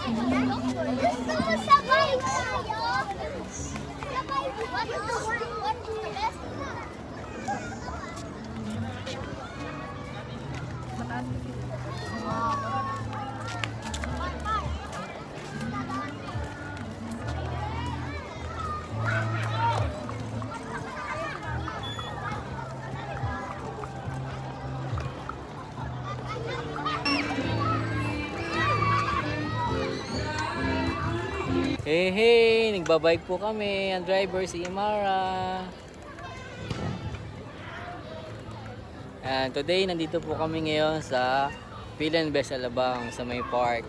Sabay tayo. Sabay. What is the best? Hey, hey! Nagbabike po kami. Ang driver si Imara. And today, nandito po kami ngayon sa Phil and Bess Alabang sa may park.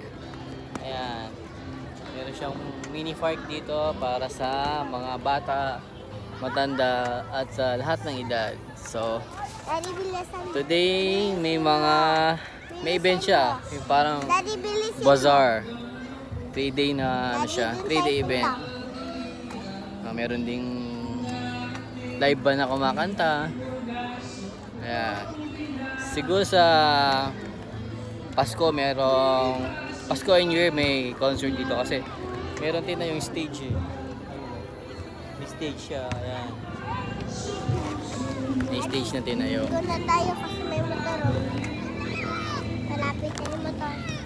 Ayan. Meron siyang mini park dito para sa mga bata, matanda, at sa lahat ng edad. So, today, may event siya. Yung parang bazaar. 3-day na ano siya, 3-day event. Meron ding live band na kumakanta. Ayan. Siguro sa Pasko Pasko and New Year may concert dito kasi meron din na yung stage eh. May stage siya, ayan. May stage na tinayo. Doon na tayo kasi may motor. Malapit na yung motor.